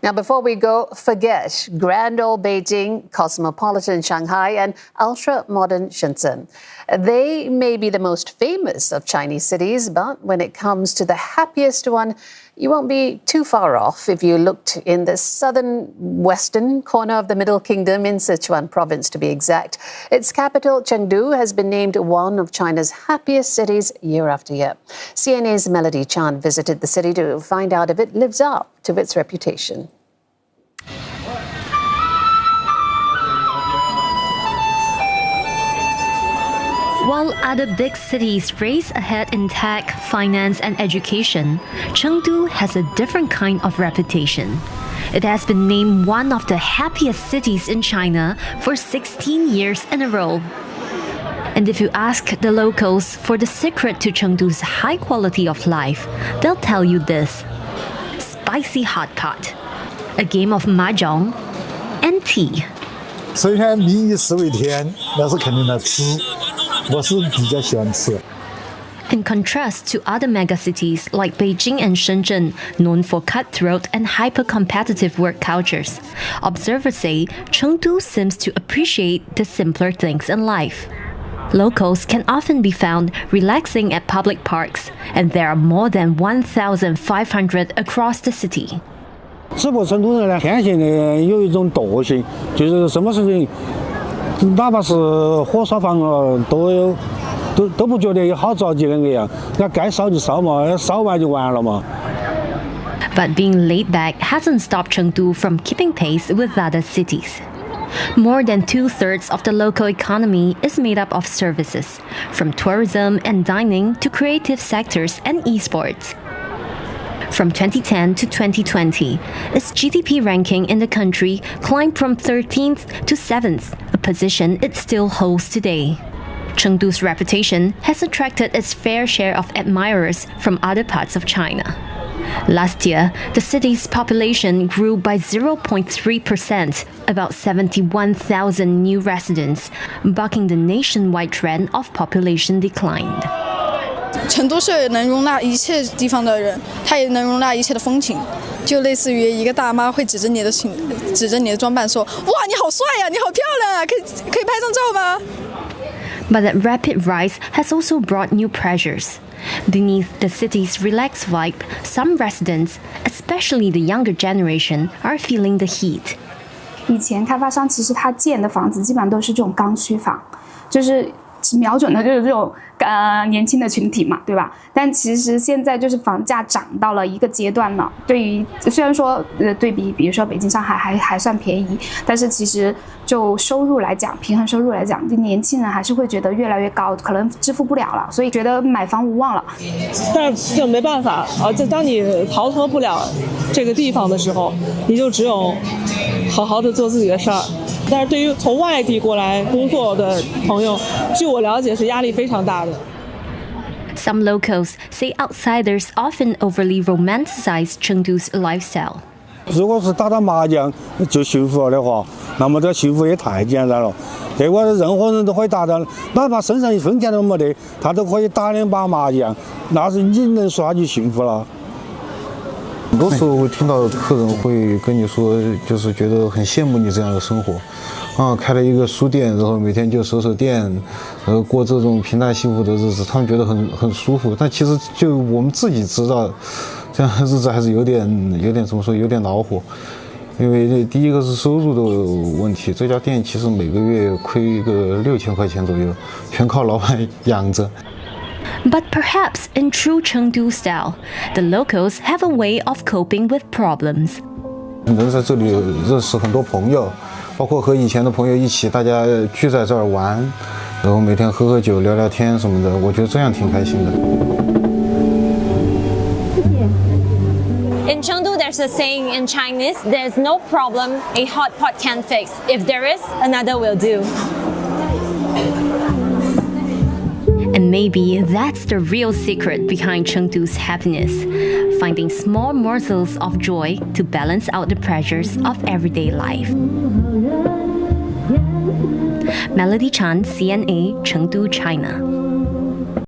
Now, before we go, forget grand old Beijing, cosmopolitan Shanghai, and ultra-modern Shenzhen. They may be the most famous of Chinese cities, but when it comes to the happiest one, you won't be too far off if you looked in the southern western corner of the Middle Kingdom in Sichuan province, to be exact. Its capital, Chengdu, has been named one of China's happiest cities year after year. CNA's Melody Chan visited the city to find out if it lives up to its reputation. While other big cities race ahead in tech, finance, and education, Chengdu has a different kind of reputation. It has been named one of the happiest cities in China for 16 years in a row. And if you ask the locals for the secret to Chengdu's high quality of life, they'll tell you this: spicy hot pot, a game of mahjong, and tea. 首先民以食为天，那是肯定的吃。我是比较喜欢吃。 In contrast to other megacities like Beijing and Shenzhen, known for cutthroat and hyper-competitive work cultures, observers say Chengdu seems to appreciate the simpler things in life. Locals can often be found relaxing at public parks, and there are more than 1,500 across the city. 直播成都人呢，天性的有一种惰性，就是什么事情，哪怕是火烧房了，都不觉得好着急那个样，那该烧就烧嘛，烧完就完了嘛。 But being laid back hasn't stopped Chengdu from keeping pace with other cities. More than 2/3 of the local economy is made up of services, from tourism and dining to creative sectors and esports. From 2010 to 2020, its GDP ranking in the country climbed from 13th to 7th, a position it still holds today. Chengdu's reputation has attracted its fair share of admirers from other parts of China. Last year, the city's population grew by 0.3%, about 71,000 new residents, bucking the nationwide trend of population decline. 成都是能容纳一切地方的人，它也能容纳一切的风情，就类似于一个大妈会指着你的装扮说：“哇，你好帅呀，你好漂亮啊，可以拍张照吗？” But that rapid rise has also brought new pressures. Beneath the city's relaxed vibe, some residents, especially the younger generation, are feeling the heat. 以前开发商其实他建的房子基本上都是这种刚需房，就是瞄准的就是这种年轻的群体嘛，对吧？但其实现在就是房价涨到了一个阶段了，对于虽然说对比如说北京、上海还算便宜，但是其实就收入来讲，平衡收入来讲，就年轻人还是会觉得越来越高，可能支付不了了，所以觉得买房无望了。但是这没办法啊，就当你逃脱不了这个地方的时候，你就只有好好的做自己的事儿。 但是对于从外地过来工作的朋友，据我了解是压力非常大的。 Some locals say outsiders often overly romanticize Chengdu's lifestyle. 如果是打麻将就幸福了的话，那么这幸福也太简单了。结果任何人都可以打的，哪怕身上一分钱都没得，他都可以打2把麻将，那是你能说他就幸福了？ 很多时候会听到客人会跟你说，就是觉得很羡慕你这样的生活，啊，开了一个书店，然后每天就守店，然后过这种平淡幸福的日子，他们觉得很舒服。但其实就我们自己知道，这样的日子还是有点怎么说，有点恼火。因为第一个是收入的问题，这家店其实每个月亏个6000块钱左右，全靠老板养着。 But perhaps in true Chengdu style, the locals have a way of coping with problems. 能在这里认识很多朋友，包括和以前的朋友一起，大家聚在这儿玩，然后每天喝酒、聊聊天什么的，我觉得这样挺开心的。 In Chengdu, there's a saying in Chinese: "There's no problem a hot pot can't fix. If there is, another will do." And maybe that's the real secret behind Chengdu's happiness, finding small morsels of joy to balance out the pressures of everyday life. Melody Chan, CNA, Chengdu, China.